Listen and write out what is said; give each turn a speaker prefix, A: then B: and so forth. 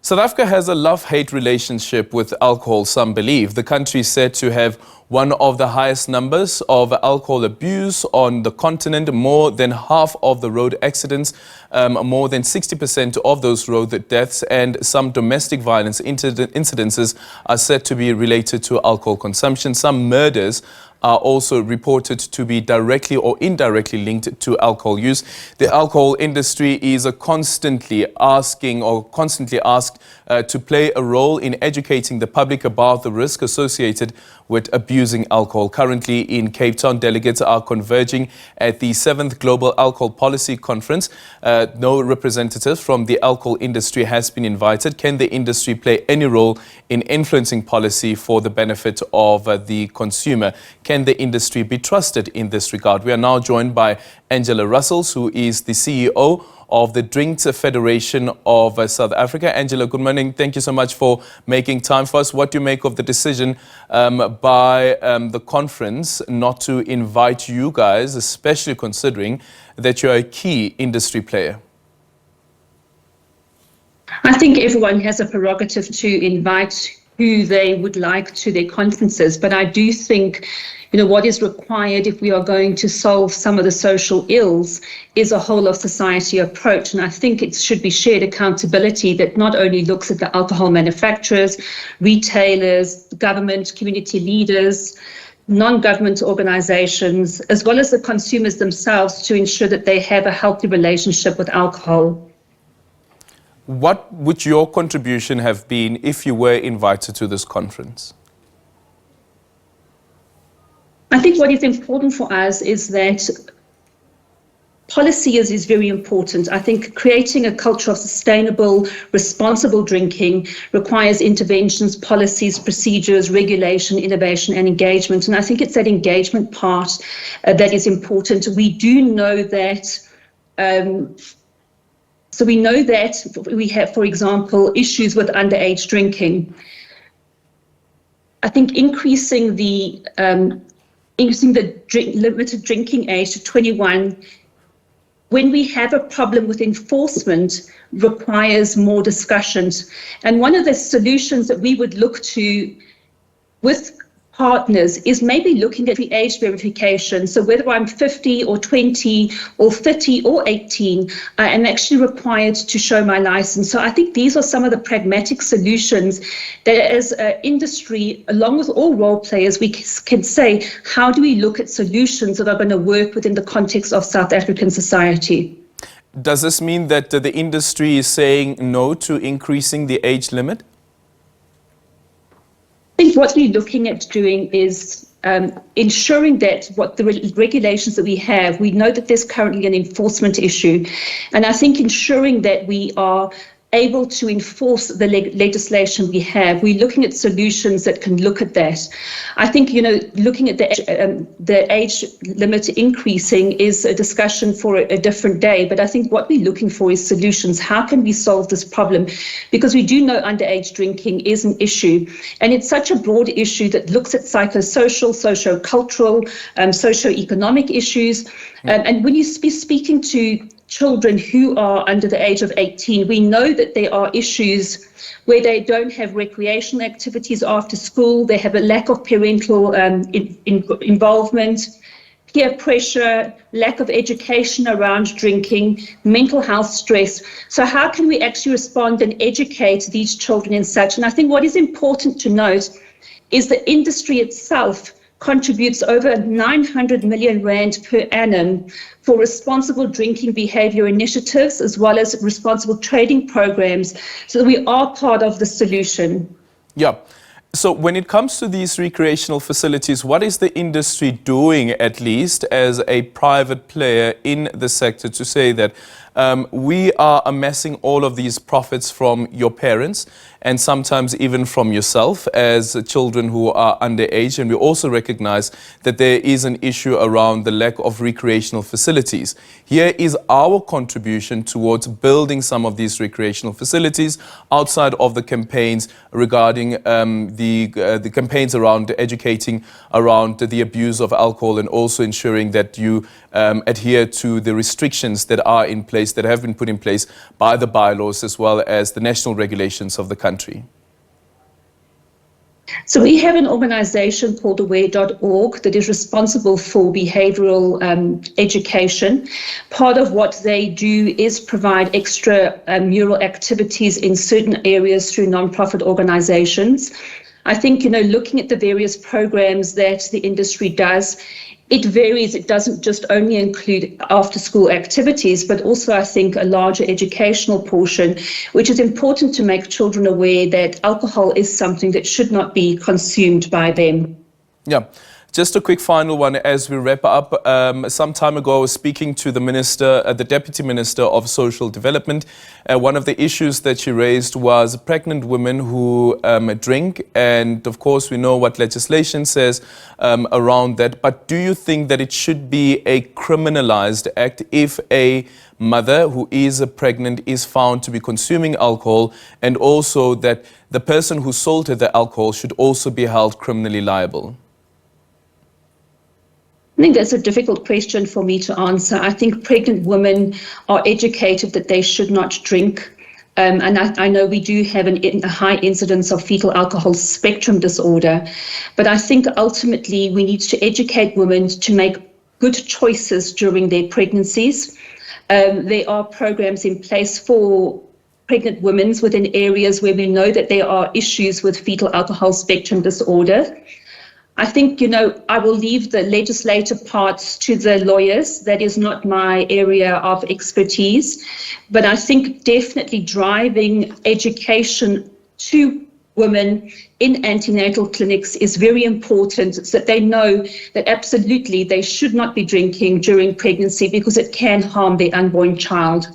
A: South Africa has a love-hate relationship with alcohol, some believe. The country is said to have one of the highest numbers of alcohol abuse on the continent, more than half of the road accidents, more than 60% of those road deaths, and some domestic violence incidences are said to be related to alcohol consumption. Some murders are also reported to be directly or indirectly linked to alcohol use. The alcohol industry is constantly asked to play a role in educating the public about the risk associated with abusing alcohol. Currently in Cape Town, delegates are converging at the 7th Global Alcohol Policy Conference. No representative from the alcohol industry has been invited. Can the industry play any role in influencing policy for the benefit of the consumer? Can the industry be trusted in this regard? We are now joined by Angela Russells, who is the CEO of the Drinks Federation of South Africa. Angela, good morning. Thank you so much for making time for us. What do you make of the decision by the conference not to invite you guys, especially considering that you're a key industry player?
B: I think everyone has a prerogative to invite who they would like to their conferences, but I do think what is required if we are going to solve some of the social ills is a whole of society approach. And I think it should be shared accountability that not only looks at the alcohol manufacturers, retailers, government, community leaders, non-government organizations, as well as the consumers themselves, to ensure that they have a healthy relationship with alcohol.
A: What would your contribution have been if you were invited to this conference?
B: I think what is important for us is that policy is very important. I think creating a culture of sustainable, responsible drinking requires interventions, policies, procedures, regulation, innovation, and engagement. And I think it's that engagement part that is important. We do know that we know that we have, for example, issues with underage drinking. I think increasing the limited drinking age to 21, when we have a problem with enforcement, requires more discussions. And one of the solutions that we would look to with partners is maybe looking at the age verification. So whether I'm 50 or 20 or 30 or 18, I am actually required to show my license. So I think these are some of the pragmatic solutions that as an industry, along with all role players, we can say, how do we look at solutions that are going to work within the context of South African society?
A: Does this mean that the industry is saying no to increasing the age limit?
B: I think what we're looking at doing is ensuring that what the regulations that we have, we know that there's currently an enforcement issue. And I think ensuring that we are able to enforce the legislation we have, we're looking at solutions that can look at that. I think, looking at the age limit increasing is a discussion for a different day. But I think what we're looking for is solutions. How can we solve this problem? Because we do know underage drinking is an issue. And it's such a broad issue that looks at psychosocial, socio-cultural, socio-economic issues. And when you be speaking to children who are under the age of 18, we know that there are issues where they don't have recreational activities after school, they have a lack of parental involvement, peer pressure, lack of education around drinking, mental health stress. So how can we actually respond and educate these children in such? And I think what is important to note is the industry itself contributes over 900 million rand per annum for responsible drinking behaviour initiatives, as well as responsible trading programs, so that we are part of the solution.
A: Yeah. So when it comes to these recreational facilities, what is the industry doing, at least as a private player in the sector, to say that we are amassing all of these profits from your parents and sometimes even from yourself as children who are underage, and we also recognize that there is an issue around the lack of recreational facilities. Here is our contribution towards building some of these recreational facilities outside of the campaigns regarding the campaigns around educating around the abuse of alcohol, and also ensuring that you adhere to the restrictions that are in place place, that have been put in place by the bylaws as well as the national regulations of the country?
B: So we have an organisation called aware.org that is responsible for behavioural education. Part of what they do is provide extra mural activities in certain areas through non-profit organisations. I think, looking at the various programs that the industry does, it varies. It doesn't just only include after-school activities, but also, I think, a larger educational portion, which is important to make children aware that alcohol is something that should not be consumed by them.
A: Yeah. Just a quick final one as we wrap up. Some time ago, I was speaking to the Minister, the Deputy Minister of Social Development. One of the issues that she raised was pregnant women who drink. And of course, we know what legislation says around that. But do you think that it should be a criminalized act if a mother who is pregnant is found to be consuming alcohol, and also that the person who sold her the alcohol should also be held criminally liable?
B: I think that's a difficult question for me to answer. I think pregnant women are educated that they should not drink. And I know we do have a high incidence of fetal alcohol spectrum disorder. But I think ultimately we need to educate women to make good choices during their pregnancies. There are programs in place for pregnant women within areas where we know that there are issues with fetal alcohol spectrum disorder. I think, I will leave the legislative parts to the lawyers. That is not my area of expertise. But I think definitely driving education to women in antenatal clinics is very important, so that they know that absolutely they should not be drinking during pregnancy because it can harm their unborn child.